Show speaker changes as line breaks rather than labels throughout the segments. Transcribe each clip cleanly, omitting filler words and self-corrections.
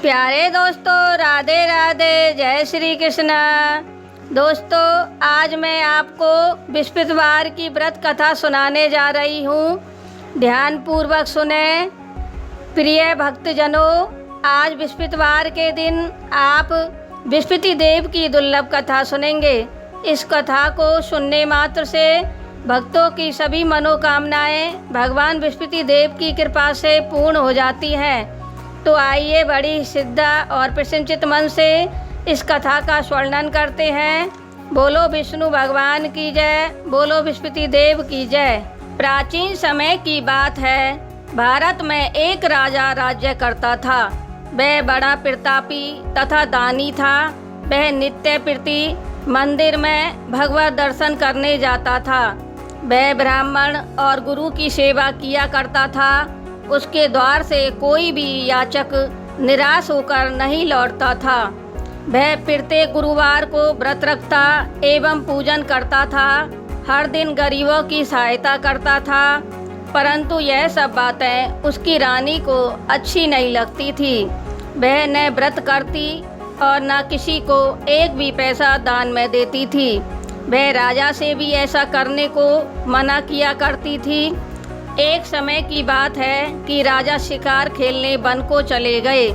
प्यारे दोस्तों, राधे राधे, जय श्री कृष्ण। दोस्तों, आज मैं आपको बृहस्पतिवार की व्रत कथा सुनाने जा रही हूँ। ध्यान पूर्वक सुने। प्रिय भक्तजनों, आज बृहस्पतिवार के दिन आप बृहस्पति देव की दुर्लभ कथा सुनेंगे। इस कथा को सुनने मात्र से भक्तों की सभी मनोकामनाएं भगवान बृहस्पति देव की कृपा से पूर्ण हो जाती हैं। तो आइए बड़ी श्रद्धा और प्रसन्नचित मन से इस कथा का वर्णन करते हैं। बोलो विष्णु भगवान की जय, बोलो बृहस्पति देव की जय। प्राचीन समय की बात है। भारत में एक राजा राज्य करता था। वह बड़ा प्रतापी तथा दानी था। वह नित्य प्रति मंदिर में भगवत दर्शन करने जाता था। वह ब्राह्मण और गुरु की सेवा किया करता था। उसके द्वार से कोई भी याचक निराश होकर नहीं लौटता था। वह प्रत्येक गुरुवार को व्रत रखता एवं पूजन करता था। हर दिन गरीबों की सहायता करता था। परंतु यह सब बातें उसकी रानी को अच्छी नहीं लगती थी। वह न व्रत करती और न किसी को एक भी पैसा दान में देती थी। वह राजा से भी ऐसा करने को मना किया करती थी। एक समय की बात है कि राजा शिकार खेलने वन को चले गए।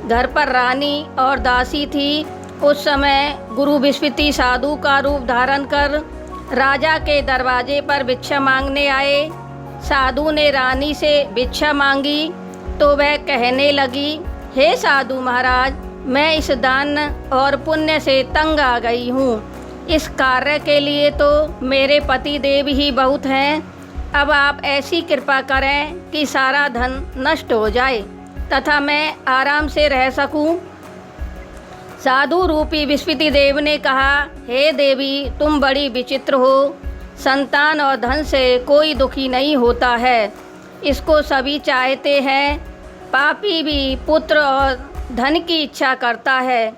घर पर रानी और दासी थी। उस समय गुरु बृहस्पति साधु का रूप धारण कर राजा के दरवाजे पर भिक्षा मांगने आए। साधु ने रानी से भिक्षा मांगी तो वह कहने लगी, हे साधु महाराज, मैं इस दान और पुण्य से तंग आ गई हूँ। इस कार्य के लिए तो मेरे पति देव ही बहुत हैं। अब आप ऐसी कृपा करें कि सारा धन नष्ट हो जाए तथा मैं आराम से रह सकूं। साधु रूपी बृहस्पति देव ने कहा, हे देवी, तुम बड़ी विचित्र हो। संतान और धन से कोई दुखी नहीं होता है, इसको सभी चाहते हैं। पापी भी पुत्र और धन की इच्छा करता है।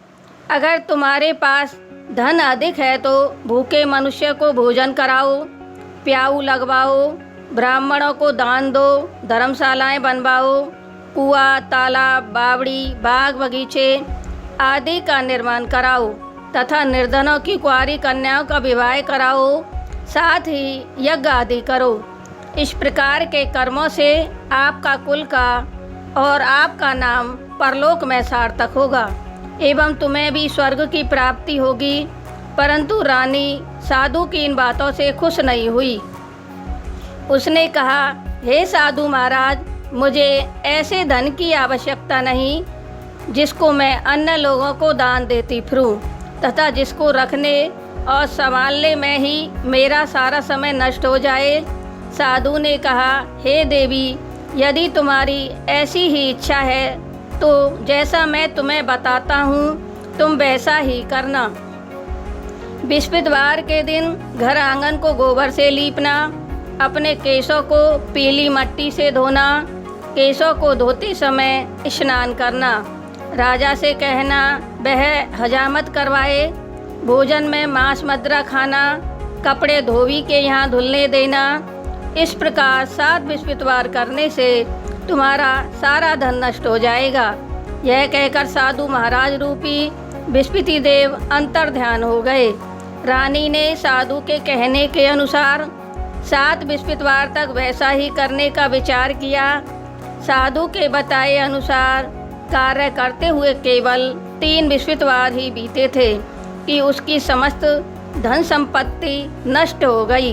अगर तुम्हारे पास धन अधिक है तो भूखे मनुष्य को भोजन कराओ, प्याऊ लगवाओ, ब्राह्मणों को दान दो, धर्मशालाएं बनवाओ, कुआं, तालाब, बावड़ी, बाग बगीचे आदि का निर्माण कराओ तथा निर्धनों की कुंवारी कन्याओं का विवाह कराओ। साथ ही यज्ञ आदि करो। इस प्रकार के कर्मों से आपका कुल का और आपका नाम परलोक में सार्थक होगा एवं तुम्हें भी स्वर्ग की प्राप्ति होगी। परंतु रानी साधु की इन बातों से खुश नहीं हुई। उसने कहा, हे साधु महाराज, मुझे ऐसे धन की आवश्यकता नहीं जिसको मैं अन्य लोगों को दान देती फिरूं तथा जिसको रखने और संभालने में ही मेरा सारा समय नष्ट हो जाए। साधु ने कहा, हे देवी, यदि तुम्हारी ऐसी ही इच्छा है तो जैसा मैं तुम्हें बताता हूँ तुम वैसा ही करना। बृहस्पतिवार के दिन घर आंगन को गोबर से लीपना, अपने केशों को पीली मट्टी से धोना, केशों को धोते समय स्नान करना, राजा से कहना वह हजामत करवाए, भोजन में मांस मदिरा खाना, कपड़े धोबी के यहाँ धुलने देना। इस प्रकार 7 बृहस्पतिवार करने से तुम्हारा सारा धन नष्ट हो जाएगा। यह कहकर साधु महाराज रूपी बृहस्पति देव अंतर ध्यान हो गए। रानी ने साधु के कहने के अनुसार 7 बृहस्पतिवार तक वैसा ही करने का विचार किया। साधु के बताए अनुसार कार्य करते हुए केवल 3 बृहस्पतिवार ही बीते थे कि उसकी समस्त धन संपत्ति नष्ट हो गई।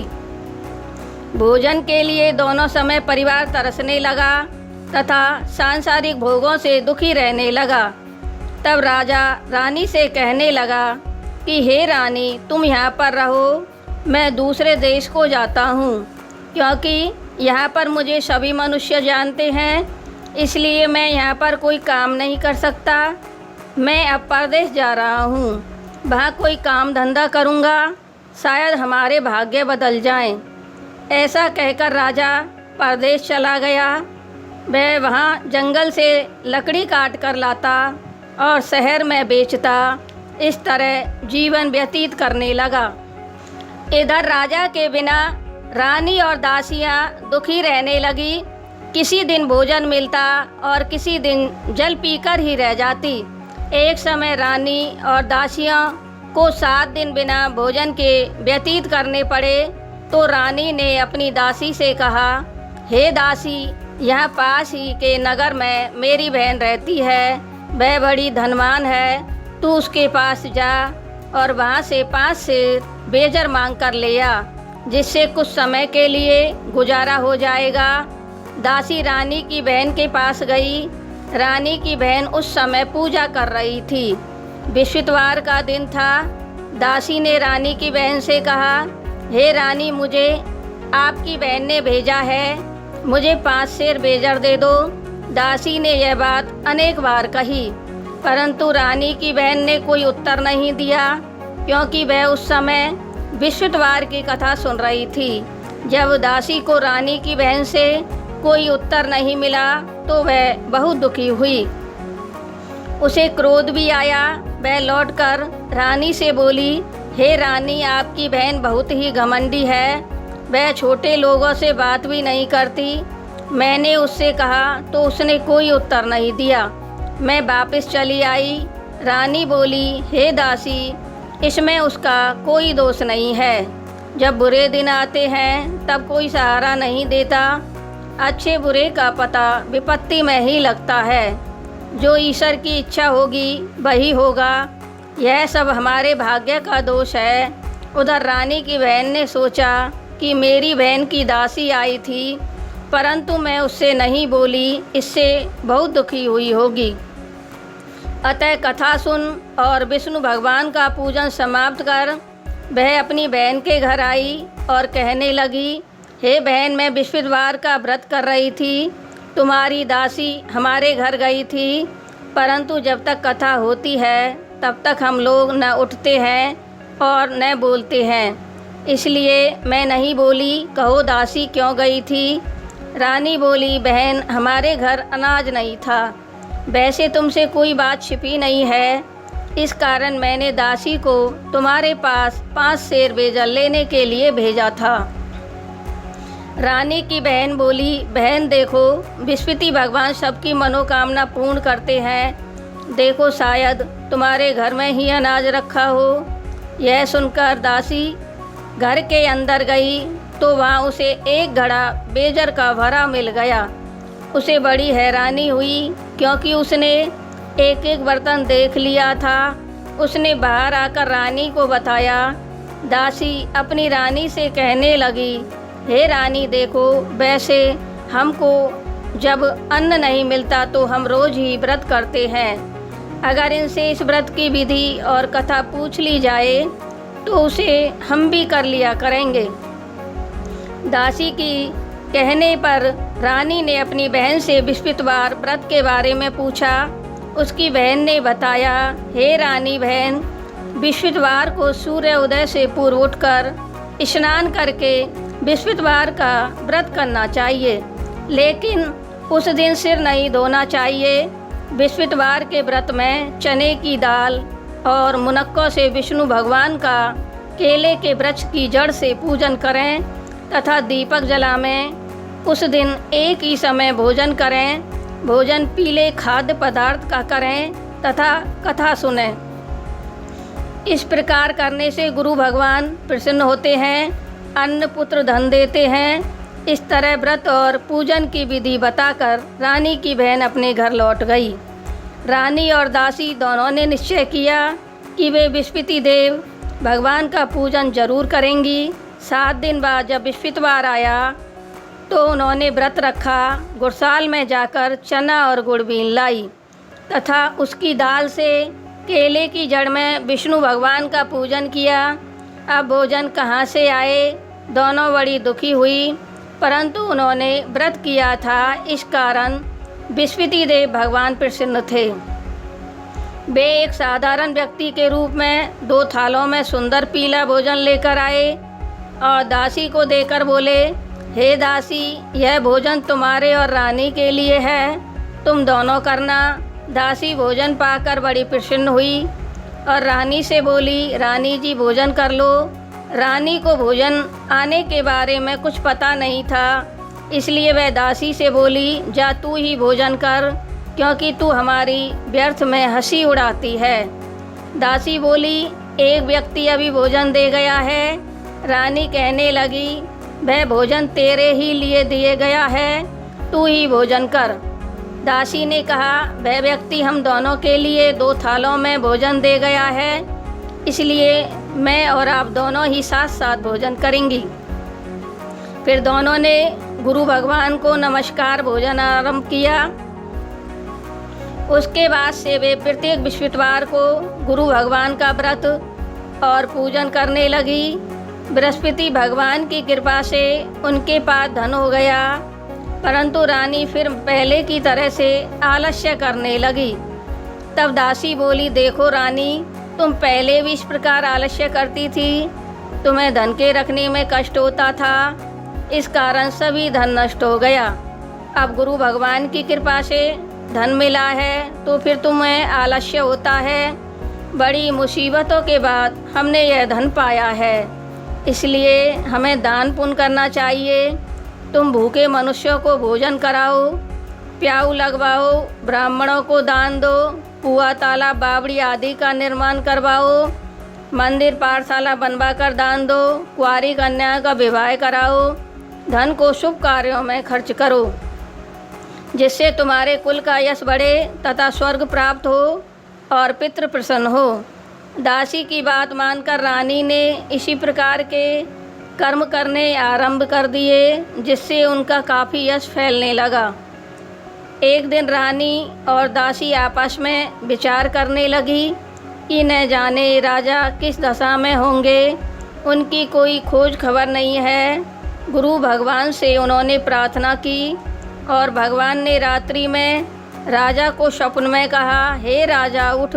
भोजन के लिए दोनों समय परिवार तरसने लगा तथा सांसारिक भोगों से दुखी रहने लगा। तब राजा रानी से कहने लगा कि हे रानी, तुम यहाँ पर रहो, मैं दूसरे देश को जाता हूँ, क्योंकि यहाँ पर मुझे सभी मनुष्य जानते हैं, इसलिए मैं यहाँ पर कोई काम नहीं कर सकता। मैं अब परदेश जा रहा हूँ, वहाँ कोई काम धंधा करूँगा, शायद हमारे भाग्य बदल जाएं। ऐसा कहकर राजा परदेश चला गया। वह वहाँ जंगल से लकड़ी काट कर लाता और शहर में बेचता। इस तरह जीवन व्यतीत करने लगा। इधर राजा के बिना रानी और दासियाँ दुखी रहने लगी किसी दिन भोजन मिलता और किसी दिन जल पीकर ही रह जाती। एक समय रानी और दासियों को 7 दिन बिना भोजन के व्यतीत करने पड़े तो रानी ने अपनी दासी से कहा, हे दासी, यहाँ पास ही के नगर में मेरी बहन रहती है, वह बड़ी धनवान है, तू उसके पास जा और वहाँ से 5 सेर बेजर मांग कर ले आ, जिससे कुछ समय के लिए गुजारा हो जाएगा। दासी रानी की बहन के पास गई। रानी की बहन उस समय पूजा कर रही थी। बृहस्पतिवार का दिन था। दासी ने रानी की बहन से कहा, हे रानी, मुझे आपकी बहन ने भेजा है, मुझे 5 सेर बेजर दे दो। दासी ने यह बात अनेक बार कही, परंतु रानी की बहन ने कोई उत्तर नहीं दिया, क्योंकि वह उस समय बृहस्पतिवार की कथा सुन रही थी। जब दासी को रानी की बहन से कोई उत्तर नहीं मिला तो वह बहुत दुखी हुई। उसे क्रोध भी आया। वह लौटकर रानी से बोली, हे रानी, आपकी बहन बहुत ही घमंडी है, वह छोटे लोगों से बात भी नहीं करती। मैंने उससे कहा तो उसने कोई उत्तर नहीं दिया। मैं वापस चली आई। रानी बोली, हे दासी, इसमें उसका कोई दोष नहीं है। जब बुरे दिन आते हैं तब कोई सहारा नहीं देता। अच्छे बुरे का पता विपत्ति में ही लगता है। जो ईश्वर की इच्छा होगी वही होगा। यह सब हमारे भाग्य का दोष है। उधर रानी की बहन ने सोचा कि मेरी बहन की दासी आई थी, परंतु मैं उससे नहीं बोली, इससे बहुत दुखी हुई होगी। अतः कथा सुन और विष्णु भगवान का पूजन समाप्त कर वह अपनी बहन के घर आई और कहने लगी, हे बहन, मैं बृहस्पतिवार का व्रत कर रही थी। तुम्हारी दासी हमारे घर गई थी, परंतु जब तक कथा होती है तब तक हम लोग न उठते हैं और न बोलते हैं, इसलिए मैं नहीं बोली। कहो दासी क्यों गई थी? रानी बोली, बहन, हमारे घर अनाज नहीं था। वैसे तुमसे कोई बात छिपी नहीं है, इस कारण मैंने दासी को तुम्हारे पास 5 सेर बेजर लेने के लिए भेजा था। रानी की बहन बोली, बहन देखो, बृहस्पति भगवान सबकी मनोकामना पूर्ण करते हैं। देखो, शायद तुम्हारे घर में ही अनाज रखा हो। यह सुनकर दासी घर के अंदर गई तो वहाँ उसे एक घड़ा बेजर का भरा मिल गया। उसे बड़ी हैरानी हुई, क्योंकि उसने एक एक बर्तन देख लिया था। उसने बाहर आकर रानी को बताया। दासी अपनी रानी से कहने लगी, हे रानी, देखो, वैसे हमको जब अन्न नहीं मिलता तो हम रोज़ ही व्रत करते हैं। अगर इनसे इस व्रत की विधि और कथा पूछ ली जाए तो उसे हम भी कर लिया करेंगे। दासी की कहने पर रानी ने अपनी बहन से बृहस्पतिवार व्रत के बारे में पूछा। उसकी बहन ने बताया, हे रानी बहन, बृहस्पतिवार को सूर्य उदय से पूर्व उठकर स्नान करके बृहस्पतिवार का व्रत करना चाहिए, लेकिन उस दिन सिर नहीं धोना चाहिए। बृहस्पतिवार के व्रत में चने की दाल और मुनक्कों से विष्णु भगवान का केले के वृक्ष की जड़ से पूजन करें तथा दीपक जलाएं। उस दिन एक ही समय भोजन करें। भोजन पीले खाद्य पदार्थ का करें तथा कथा सुनें। इस प्रकार करने से गुरु भगवान प्रसन्न होते हैं, अन्न पुत्र धन देते हैं। इस तरह व्रत और पूजन की विधि बताकर रानी की बहन अपने घर लौट गई। रानी और दासी दोनों ने निश्चय किया कि वे बृहस्पति देव भगवान का पूजन जरूर करेंगी। 7 दिन बाद जब बृहस्पतिवार आया तो उन्होंने व्रत रखा। गुड़साल में जाकर चना और गुड़ बीन लाई तथा उसकी दाल से केले की जड़ में विष्णु भगवान का पूजन किया। अब भोजन कहाँ से आए? दोनों बड़ी दुखी हुई, परंतु उन्होंने व्रत किया था, इस कारण बृहस्पति देव भगवान प्रसन्न थे। वे एक साधारण व्यक्ति के रूप में 2 थालों में सुंदर पीला भोजन लेकर आए और दासी को देकर बोले, हे दासी, यह भोजन तुम्हारे और रानी के लिए है, तुम दोनों करना। दासी भोजन पाकर बड़ी प्रसन्न हुई और रानी से बोली, रानी जी भोजन कर लो। रानी को भोजन आने के बारे में कुछ पता नहीं था, इसलिए वह दासी से बोली, जा तू ही भोजन कर, क्योंकि तू हमारी व्यर्थ में हंसी उड़ाती है। दासी बोली, एक व्यक्ति अभी भोजन दे गया है। रानी कहने लगी, वह भोजन तेरे ही लिए दिए गया है, तू ही भोजन कर। दासी ने कहा, वह व्यक्ति हम दोनों के लिए 2 थालों में भोजन दे गया है, इसलिए मैं और आप दोनों ही साथ साथ भोजन करेंगी। फिर दोनों ने गुरु भगवान को नमस्कार भोजन आरंभ किया। उसके बाद से वे प्रत्येक बृहस्पतिवार को गुरु भगवान का व्रत और पूजन करने लगी। बृहस्पति भगवान की कृपा से उनके पास धन हो गया, परंतु रानी फिर पहले की तरह से आलस्य करने लगी। तब दासी बोली, देखो रानी, तुम पहले भी इस प्रकार आलस्य करती थी, तुम्हें धन के रखने में कष्ट होता था, इस कारण सभी धन नष्ट हो गया। अब गुरु भगवान की कृपा से धन मिला है तो फिर तुम्हें आलस्य होता है। बड़ी मुसीबतों के बाद हमने यह धन पाया है, इसलिए हमें दान पुण्य करना चाहिए। तुम भूखे मनुष्यों को भोजन कराओ, प्याऊ लगवाओ, ब्राह्मणों को दान दो, कुआं, तालाब, बावड़ी आदि का निर्माण करवाओ, मंदिर पाठशाला बनवाकर दान दो, कुंवारी कन्या का विवाह कराओ, धन को शुभ कार्यों में खर्च करो, जिससे तुम्हारे कुल का यश बढ़े तथा स्वर्ग प्राप्त हो और पितृ प्रसन्न हो। दासी की बात मानकर रानी ने इसी प्रकार के कर्म करने आरंभ कर दिए, जिससे उनका काफ़ी यश फैलने लगा। एक दिन रानी और दासी आपस में विचार करने लगी कि न जाने राजा किस दशा में होंगे, उनकी कोई खोज खबर नहीं है। गुरु भगवान से उन्होंने प्रार्थना की और भगवान ने रात्रि में राजा को स्वप्न में कहा, हे राजा उठ,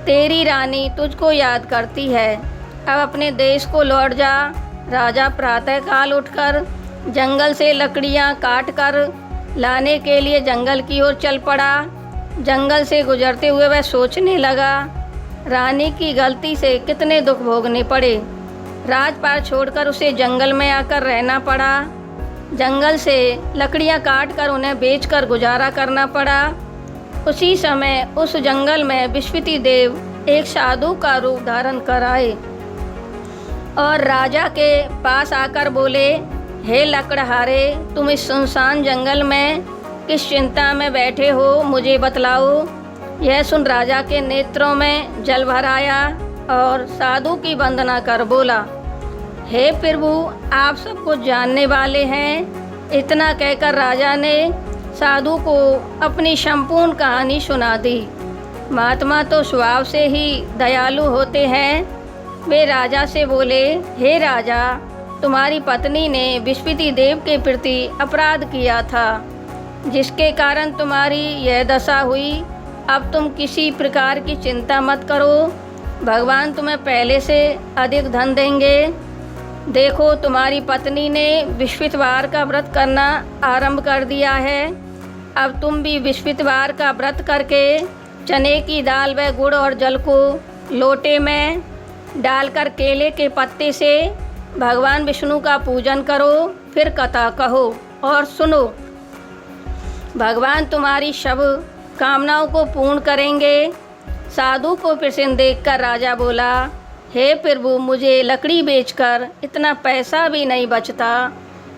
तेरी रानी तुझको याद करती है, अब अपने देश को लौट जा। राजा प्रातःकाल उठकर जंगल से लकड़ियां काटकर लाने के लिए जंगल की ओर चल पड़ा। जंगल से गुजरते हुए वह सोचने लगा, रानी की गलती से कितने दुख भोगने पड़े। राजपाट छोड़कर उसे जंगल में आकर रहना पड़ा। जंगल से लकड़ियां काटकर उन्हें बेचकर गुजारा करना पड़ा। उसी समय उस जंगल में बृहस्पति देव एक साधु का रूप धारण कर आए और राजा के पास आकर बोले, हे लकड़हारे, तुम इस सुनसान जंगल में किस चिंता में बैठे हो, मुझे बतलाओ। यह सुन राजा के नेत्रों में जल भर आया और साधु की वंदना कर बोला, हे प्रभु, आप सब कुछ जानने वाले हैं। इतना कहकर राजा ने साधु को अपनी संपूर्ण कहानी सुना दी। महात्मा तो स्वभाव से ही दयालु होते हैं। वे राजा से बोले, हे राजा, तुम्हारी पत्नी ने बृहस्पति देव के प्रति अपराध किया था, जिसके कारण तुम्हारी यह दशा हुई। अब तुम किसी प्रकार की चिंता मत करो, भगवान तुम्हें पहले से अधिक धन देंगे। देखो, तुम्हारी पत्नी ने बृहस्पतिवार का व्रत करना आरंभ कर दिया है। अब तुम भी बृहस्पतिवार का व्रत करके चने की दाल व गुड़ और जल को लोटे में डालकर केले के पत्ते से भगवान विष्णु का पूजन करो। फिर कथा कहो और सुनो, भगवान तुम्हारी सब कामनाओं को पूर्ण करेंगे। साधु को प्रसन्न देखकर राजा बोला, हे प्रभु, मुझे लकड़ी बेचकर इतना पैसा भी नहीं बचता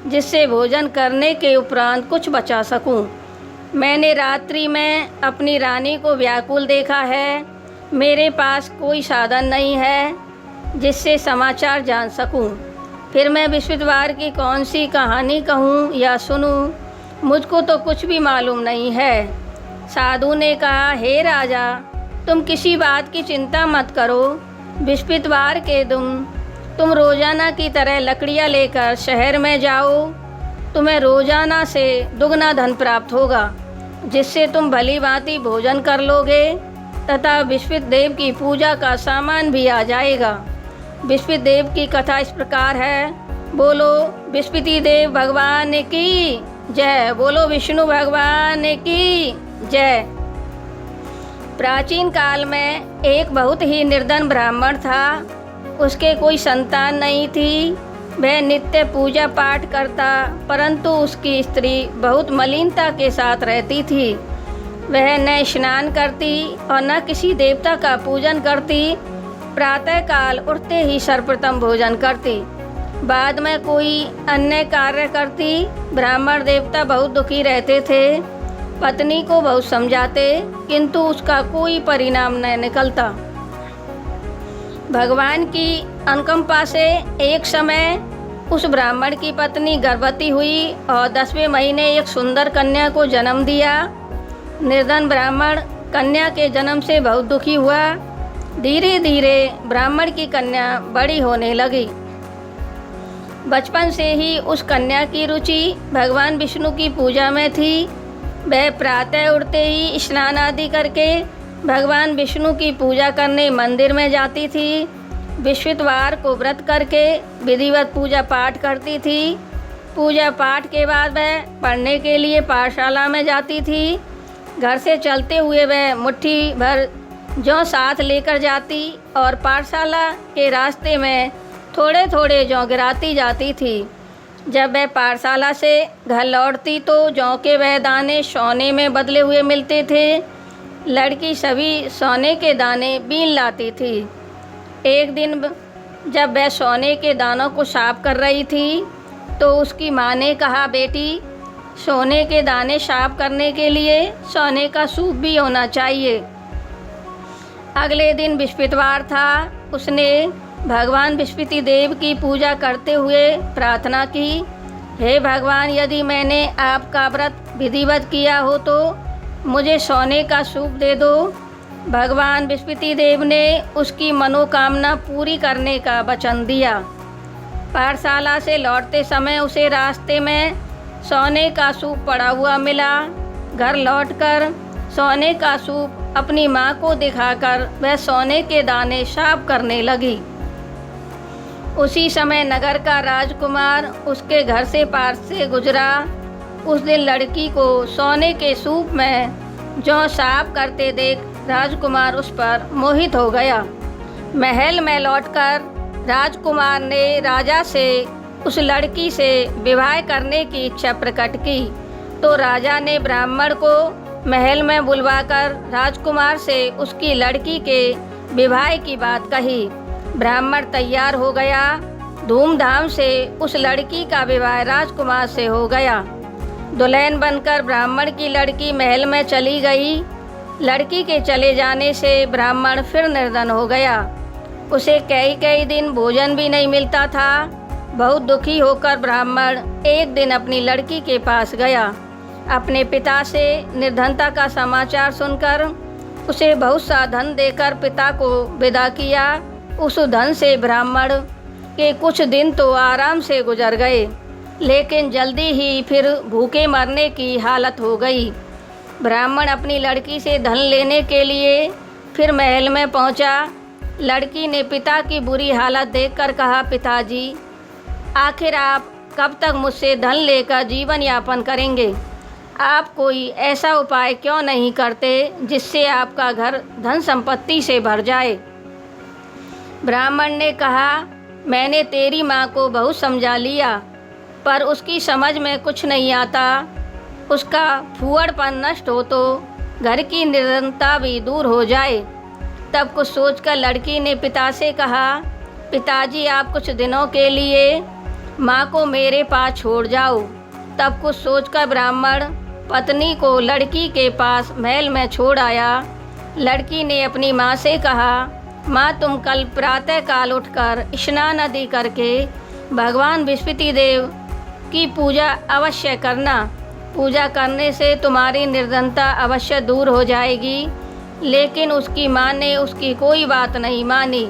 जिससे भोजन करने के उपरांत कुछ बचा सकूं। मैंने रात्रि में अपनी रानी को व्याकुल देखा है। मेरे पास कोई साधन नहीं है जिससे समाचार जान सकूं। फिर मैं बृहस्पतिवार की कौन सी कहानी कहूं या सुनूं, मुझको तो कुछ भी मालूम नहीं है। साधु ने कहा, हे राजा, तुम किसी बात की चिंता मत करो। बृहस्पतिवार के दिन तुम रोजाना की तरह लकड़ियाँ लेकर शहर में जाओ। तुम्हें रोजाना से दुगना धन प्राप्त होगा, जिससे तुम भली भांति भोजन कर लोगे तथा बृहस्पति देव की पूजा का सामान भी आ जाएगा। बृहस्पति देव की कथा इस प्रकार है। बोलो बृहस्पति देव भगवान की जय, बोलो विष्णु भगवान की जय। प्राचीन काल में एक बहुत ही निर्धन ब्राह्मण था। उसके कोई संतान नहीं थी। वह नित्य पूजा पाठ करता, परंतु उसकी स्त्री बहुत मलिनता के साथ रहती थी। वह न स्नान करती और न किसी देवता का पूजन करती। प्रातःकाल उठते ही सर्वप्रथम भोजन करती, बाद में कोई अन्य कार्य करती। ब्राह्मण देवता बहुत दुखी रहते थे। पत्नी को बहुत समझाते, किंतु उसका कोई परिणाम न निकलता। भगवान की अनुकंपा से एक समय उस ब्राह्मण की पत्नी गर्भवती हुई और 10वें महीने एक सुंदर कन्या को जन्म दिया। निर्धन ब्राह्मण कन्या के जन्म से बहुत दुखी हुआ। धीरे धीरे ब्राह्मण की कन्या बड़ी होने लगी। बचपन से ही उस कन्या की रुचि भगवान विष्णु की पूजा में थी। वह प्रातः उठते ही स्नान आदि करके भगवान विष्णु की पूजा करने मंदिर में जाती थी। बृहस्पतिवार को व्रत करके विधिवत पूजा पाठ करती थी। पूजा पाठ के बाद वह पढ़ने के लिए पाठशाला में जाती थी। घर से चलते हुए वह मुट्ठी भर जौ साथ लेकर जाती और पाठशाला के रास्ते में थोड़े थोड़े जौ गिराती जाती थी। जब वह पाठशाला से घर लौटती तो जौ के वह दाने सोने में बदले हुए मिलते थे। लड़की सभी सोने के दाने बीन लाती थी। एक दिन जब वह सोने के दानों को साफ कर रही थी तो उसकी माँ ने कहा, बेटी, सोने के दाने साफ करने के लिए सोने का सूप भी होना चाहिए। अगले दिन बृहस्पतिवार था। उसने भगवान बृहस्पति देव की पूजा करते हुए प्रार्थना की, हे भगवान, यदि मैंने आपका व्रत विधिवत किया हो तो मुझे सोने का सूप दे दो। भगवान बृहस्पति देव ने उसकी मनोकामना पूरी करने का वचन दिया। पाठशाला से लौटते समय उसे रास्ते में सोने का सूप पड़ा हुआ मिला। घर लौटकर सोने का सूप अपनी माँ को दिखाकर वह सोने के दाने साफ करने लगी। उसी समय नगर का राजकुमार उसके घर से पार से गुजरा। उस दिन लड़की को सोने के सूप में जौ साफ करते देख राजकुमार उस पर मोहित हो गया। महल में लौटकर राजकुमार ने राजा से उस लड़की से विवाह करने की इच्छा प्रकट की। तो राजा ने ब्राह्मण को महल में बुलवाकर राजकुमार से उसकी लड़की के विवाह की बात कही। ब्राह्मण तैयार हो गया। धूमधाम से उस लड़की का विवाह राजकुमार से हो गया। दुल्हन बनकर ब्राह्मण की लड़की महल में चली गई। लड़की के चले जाने से ब्राह्मण फिर निर्धन हो गया। उसे कई दिन भोजन भी नहीं मिलता था। बहुत दुखी होकर ब्राह्मण एक दिन अपनी लड़की के पास गया। अपने पिता से निर्धनता का समाचार सुनकर उसे बहुत सा धन देकर पिता को विदा किया। उस धन से ब्राह्मण के कुछ दिन तो आराम से गुजर गए, लेकिन जल्दी ही फिर भूखे मरने की हालत हो गई। ब्राह्मण अपनी लड़की से धन लेने के लिए फिर महल में पहुंचा। लड़की ने पिता की बुरी हालत देखकर कहा, पिताजी, आखिर आप कब तक मुझसे धन लेकर जीवन यापन करेंगे? आप कोई ऐसा उपाय क्यों नहीं करते जिससे आपका घर धन संपत्ति से भर जाए? ब्राह्मण ने कहा, मैंने तेरी माँ को बहुत समझा लिया, पर उसकी समझ में कुछ नहीं आता। उसका फूहड़पन नष्ट हो तो घर की निर्धनता भी दूर हो जाए। तब कुछ सोचकर लड़की ने पिता से कहा, पिताजी, आप कुछ दिनों के लिए माँ को मेरे पास छोड़ जाओ। तब कुछ सोचकर ब्राह्मण पत्नी को लड़की के पास महल में छोड़ आया। लड़की ने अपनी माँ से कहा, माँ, तुम कल प्रातःकाल उठकर स्नान आदि करके भगवान बृहस्पति देव की पूजा अवश्य करना। पूजा करने से तुम्हारी निर्धनता अवश्य दूर हो जाएगी। लेकिन उसकी माँ ने उसकी कोई बात नहीं मानी।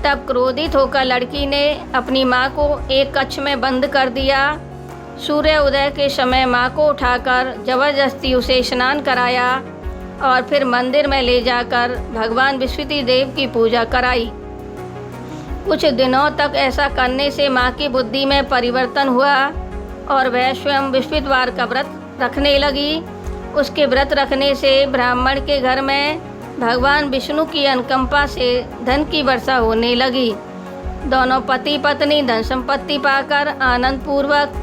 तब क्रोधित होकर लड़की ने अपनी माँ को एक कक्ष में बंद कर दिया। सूर्य उदय के समय माँ को उठाकर जबरदस्ती उसे स्नान कराया और फिर मंदिर में ले जाकर भगवान बृहस्पति देव की पूजा कराई। कुछ दिनों तक ऐसा करने से माँ की बुद्धि में परिवर्तन हुआ और वह स्वयं बृहस्पतिवार का व्रत रखने लगी। उसके व्रत रखने से ब्राह्मण के घर में भगवान विष्णु की अनुकंपा से धन की वर्षा होने लगी। दोनों पति पत्नी धन संपत्ति पाकर आनंद पूर्वक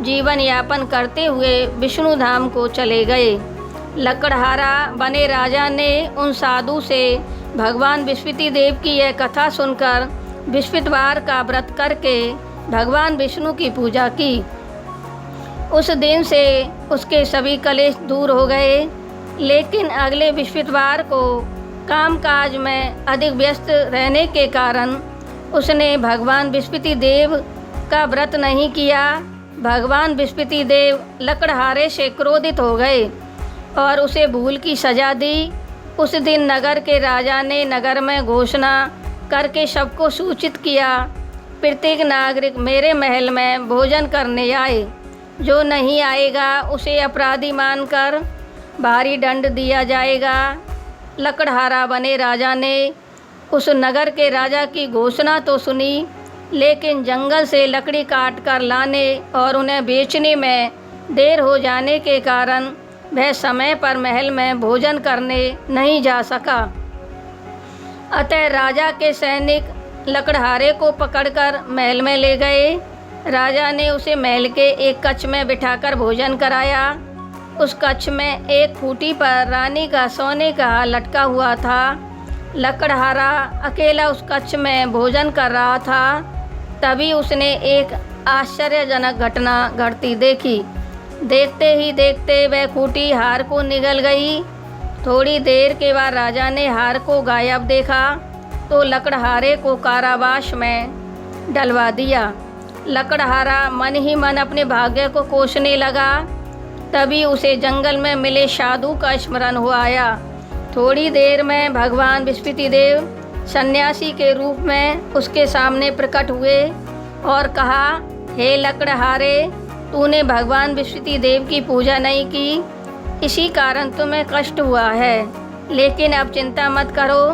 जीवन यापन करते हुए विष्णु धाम को चले गए। लकड़हारा बने राजा ने उन साधु से भगवान विस्पति देव की यह कथा सुनकर बृहस्पतिवार का व्रत करके भगवान विष्णु की पूजा की। उस दिन से उसके सभी कलेश दूर हो गए। लेकिन अगले बृहस्पतिवार को कामकाज में अधिक व्यस्त रहने के कारण उसने भगवान बृहस्पति देव का व्रत नहीं किया। भगवान बृहस्पति देव लकड़हारे से क्रोधित हो गए और उसे भूल की सजा दी। उस दिन नगर के राजा ने नगर में घोषणा करके सबको सूचित किया, प्रत्येक नागरिक मेरे महल में भोजन करने आए। जो नहीं आएगा उसे अपराधी मानकर भारी दंड दिया जाएगा। लकड़हारा बने राजा ने उस नगर के राजा की घोषणा तो सुनी, लेकिन जंगल से लकड़ी काट कर लाने और उन्हें बेचने में देर हो जाने के कारण वह समय पर महल में भोजन करने नहीं जा सका। अतः राजा के सैनिक लकड़हारे को पकड़कर महल में ले गए। राजा ने उसे महल के एक कक्ष में बिठाकर भोजन कराया। उस कक्ष में एक खूंटी पर रानी का सोने का हार लटका हुआ था। लकड़हारा अकेला उस कक्ष में भोजन कर रहा था। तभी उसने एक आश्चर्यजनक घटना घटती देखी। देखते ही देखते वह खूंटी हार को निगल गई। थोड़ी देर के बाद राजा ने हार को गायब देखा तो लकड़हारे को कारावास में डलवा दिया। लकड़हारा मन ही मन अपने भाग्य को कोसने लगा। तभी उसे जंगल में मिले साधु का स्मरण हुआ आया। थोड़ी देर में भगवान बृहस्पति देव सन्यासी के रूप में उसके सामने प्रकट हुए और कहा, हे लकड़हारे, तूने भगवान बृहस्पति देव की पूजा नहीं की, इसी कारण तुम्हें कष्ट हुआ है। लेकिन अब चिंता मत करो,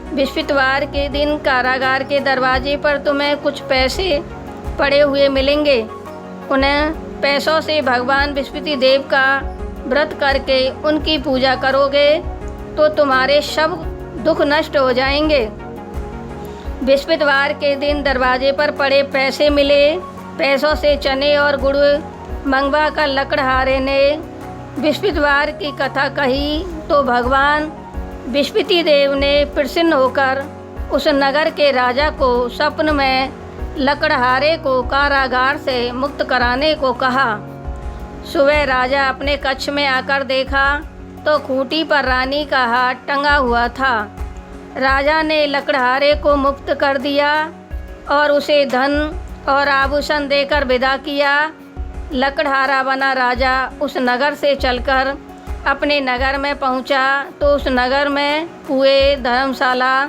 बृहस्पतिवार के दिन कारागार के दरवाजे पर तुम्हें कुछ पैसे पड़े हुए मिलेंगे। उन्हें पैसों से भगवान बृहस्पति देव का व्रत करके उनकी पूजा करोगे तो तुम्हारे सब दुख नष्ट हो जाएंगे। बृहस्पतिवार के दिन दरवाजे पर पड़े पैसे मिले। पैसों से चने और गुड़ मंगवा कर लकड़हारे ने बृहस्पतिवार की कथा कही तो भगवान बृहस्पति देव ने प्रसन्न होकर उस नगर के राजा को स्वप्न में लकड़हारे को कारागार से मुक्त कराने को कहा। सुबह राजा अपने कक्ष में आकर देखा तो खूंटी पर रानी का हार टंगा हुआ था। राजा ने लकड़हारे को मुक्त कर दिया और उसे धन और आभूषण देकर विदा किया। लकड़हारा बना राजा उस नगर से चलकर अपने नगर में पहुंचा तो उस नगर में कुएं, धर्मशाला,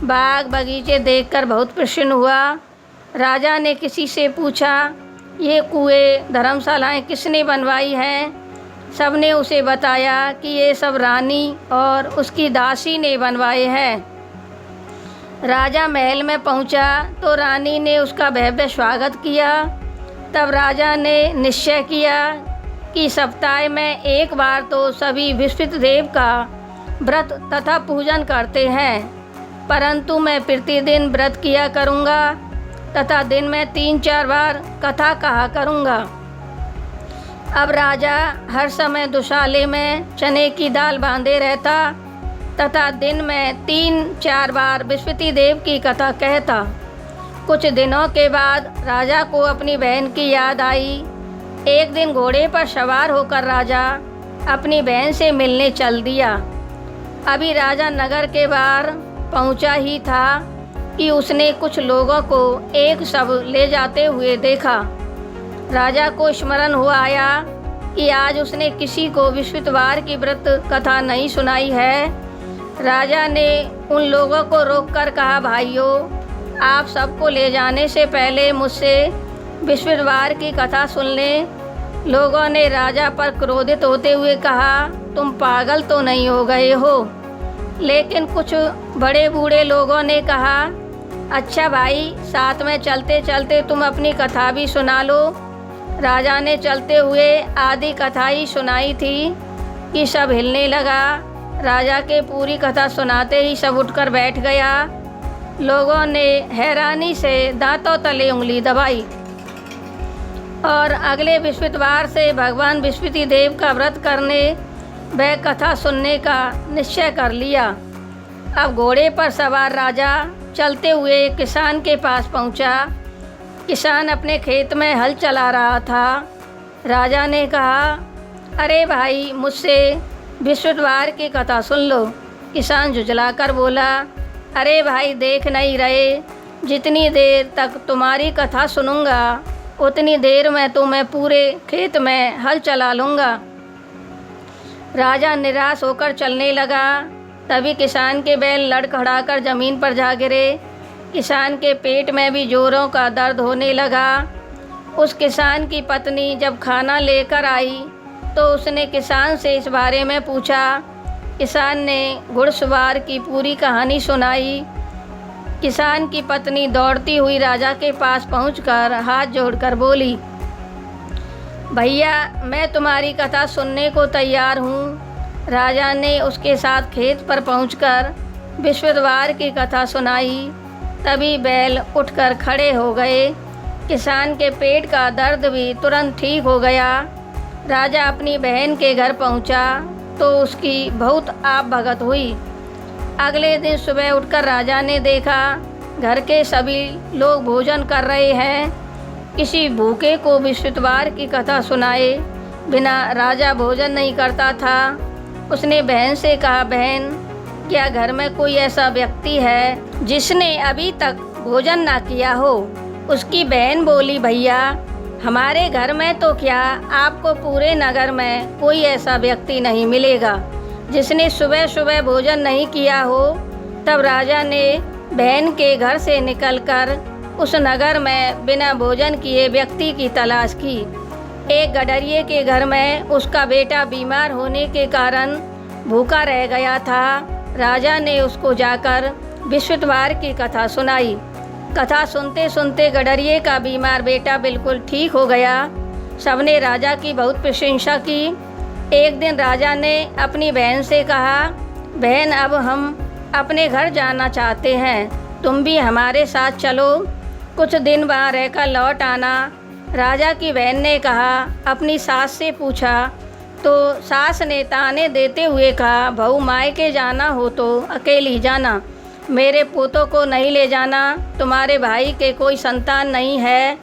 बाग बगीचे देखकर बहुत प्रसन्न हुआ। राजा ने किसी से पूछा, ये कुएं, धर्मशालाएं किसने बनवाई हैं? सबने उसे बताया कि ये सब रानी और उसकी दासी ने बनवाए हैं। राजा महल में पहुंचा तो रानी ने उसका भव्य स्वागत किया। तब राजा ने निश्चय किया कि सप्ताह में एक बार तो सभी बृहस्पति देव का व्रत तथा पूजन करते हैं, परंतु मैं प्रतिदिन व्रत किया करूँगा तथा दिन में 3-4 बार कथा कहा करूँगा। अब राजा हर समय दुशाले में चने की दाल बांधे रहता तथा दिन में 3-4 बार बृहस्पति देव की कथा कहता। कुछ दिनों के बाद राजा को अपनी बहन की याद आई। एक दिन घोड़े पर सवार होकर राजा अपनी बहन से मिलने चल दिया। अभी राजा नगर के बाहर पहुंचा ही था कि उसने कुछ लोगों को एक सब ले जाते हुए देखा। राजा को स्मरण हुआ आया कि आज उसने किसी को बृहस्पतिवार की व्रत कथा नहीं सुनाई है। राजा ने उन लोगों को रोककर कहा, भाइयों, आप सबको ले जाने से पहले मुझसे बृहस्पतिवार की कथा सुन लें। लोगों ने राजा पर क्रोधित होते हुए कहा, तुम पागल तो नहीं हो गए हो? लेकिन कुछ बड़े बूढ़े लोगों ने कहा, अच्छा भाई, साथ में चलते चलते तुम अपनी कथा भी सुना लो। राजा ने चलते हुए आधी कथा ही सुनाई थी कि सब हिलने लगा। राजा के पूरी कथा सुनाते ही सब उठकर बैठ गया। लोगों ने हैरानी से दांतों तले उंगली दबाई और अगले बृहस्पतिवार से भगवान बृहस्पति देव का व्रत करने व कथा सुनने का निश्चय कर लिया। अब घोड़े पर सवार राजा चलते हुए किसान के पास पहुंचा। किसान अपने खेत में हल चला रहा था। राजा ने कहा, अरे भाई, मुझसे बृहस्पतिवार की कथा सुन लो। किसान झुंझलाकर बोला, अरे भाई, देख नहीं रहे, जितनी देर तक तुम्हारी कथा सुनूंगा उतनी देर में तो मैं पूरे खेत में हल चला लूँगा। राजा निराश होकर चलने लगा। तभी किसान के बैल लड़खड़ाकर ज़मीन पर जा गिरे। किसान के पेट में भी जोरों का दर्द होने लगा। उस किसान की पत्नी जब खाना लेकर आई तो उसने किसान से इस बारे में पूछा। किसान ने घुड़सवार की पूरी कहानी सुनाई। किसान की पत्नी दौड़ती हुई राजा के पास पहुंचकर हाथ जोड़कर बोली, भैया, मैं तुम्हारी कथा सुनने को तैयार हूँ। राजा ने उसके साथ खेत पर पहुंचकर बृहस्पतिवार की कथा सुनाई। तभी बैल उठकर खड़े हो गए। किसान के पेट का दर्द भी तुरंत ठीक हो गया। राजा अपनी बहन के घर पहुंचा तो उसकी बहुत आप भगत हुई। अगले दिन सुबह उठकर राजा ने देखा घर के सभी लोग भोजन कर रहे हैं। किसी भूखे को बृहस्पतिवार की कथा सुनाए बिना राजा भोजन नहीं करता था। उसने बहन से कहा, बहन, क्या घर में कोई ऐसा व्यक्ति है जिसने अभी तक भोजन ना किया हो? उसकी बहन बोली, भैया, हमारे घर में तो क्या, आपको पूरे नगर में कोई ऐसा व्यक्ति नहीं मिलेगा जिसने सुबह सुबह भोजन नहीं किया हो। तब राजा ने बहन के घर से निकलकर उस नगर में बिना भोजन किए व्यक्ति की तलाश की। एक गडरिये के घर में उसका बेटा बीमार होने के कारण भूखा रह गया था। राजा ने उसको जाकर बृहस्पतिवार की कथा सुनाई। कथा सुनते सुनते गडरिये का बीमार बेटा बिल्कुल ठीक हो गया। सबने राजा की बहुत प्रशंसा की। एक दिन राजा ने अपनी बहन से कहा, बहन, अब हम अपने घर जाना चाहते हैं, तुम भी हमारे साथ चलो, कुछ दिन वहाँ रहकर लौट आना। राजा की बहन ने कहा, अपनी सास से पूछा तो सास ने ताने देते हुए कहा, बहू, मायके जाना हो तो अकेली जाना, मेरे पोतों को नहीं ले जाना। तुम्हारे भाई के कोई संतान नहीं है,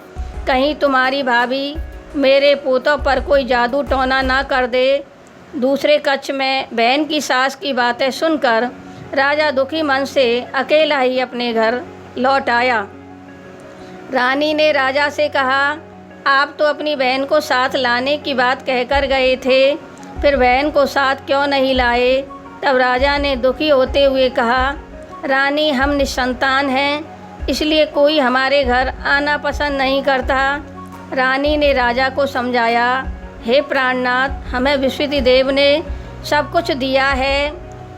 कहीं तुम्हारी भाभी मेरे पोतों पर कोई जादू टोना ना कर दे। दूसरे कक्ष में बहन की सास की बातें सुनकर राजा दुखी मन से अकेला ही अपने घर लौट आया। रानी ने राजा से कहा, आप तो अपनी बहन को साथ लाने की बात कहकर गए थे, फिर बहन को साथ क्यों नहीं लाए? तब राजा ने दुखी होते हुए कहा, रानी, हम निसंतान हैं, इसलिए कोई हमारे घर आना पसंद नहीं करता। रानी ने राजा को समझाया, हे प्राणनाथ, हमें बृहस्पति देव ने सब कुछ दिया है,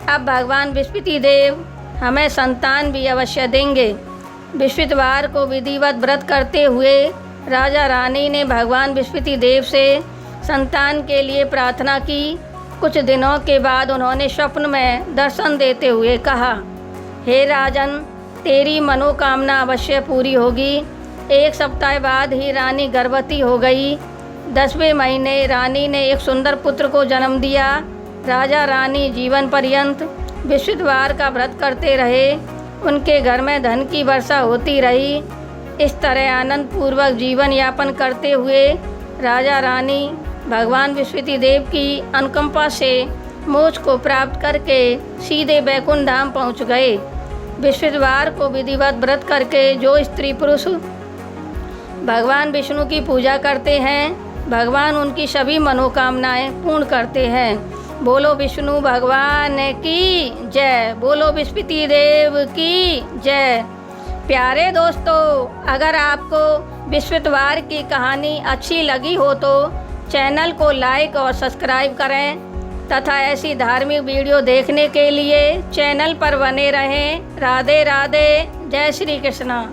अब भगवान बृहस्पति देव हमें संतान भी अवश्य देंगे। बृहस्पतिवार को विधिवत व्रत करते हुए राजा रानी ने भगवान बृहस्पति देव से संतान के लिए प्रार्थना की। कुछ दिनों के बाद उन्होंने स्वप्न में दर्शन देते हुए कहा, हे राजन, तेरी मनोकामना अवश्य पूरी होगी। 1 सप्ताह बाद ही रानी गर्भवती हो गई। 10वें महीने रानी ने एक सुंदर पुत्र को जन्म दिया। राजा रानी जीवन पर्यंत बृहस्पतिवार का व्रत करते रहे। उनके घर में धन की वर्षा होती रही। इस तरह आनंद पूर्वक जीवन यापन करते हुए राजा रानी भगवान बृहस्पति देव की अनुकंपा से मोक्ष को प्राप्त करके सीधे बैकुंठ धाम पहुँच गए। बृहस्पतिवार को विधिवत व्रत करके जो स्त्री पुरुष भगवान विष्णु की पूजा करते हैं, भगवान उनकी सभी मनोकामनाएं पूर्ण करते हैं। बोलो विष्णु भगवान की जय, बोलो बृहस्पति देव की जय। प्यारे दोस्तों, अगर आपको बृहस्पतिवार की कहानी अच्छी लगी हो तो चैनल को लाइक और सब्सक्राइब करें तथा ऐसी धार्मिक वीडियो देखने के लिए चैनल पर बने रहें। राधे राधे, जय श्री कृष्ण।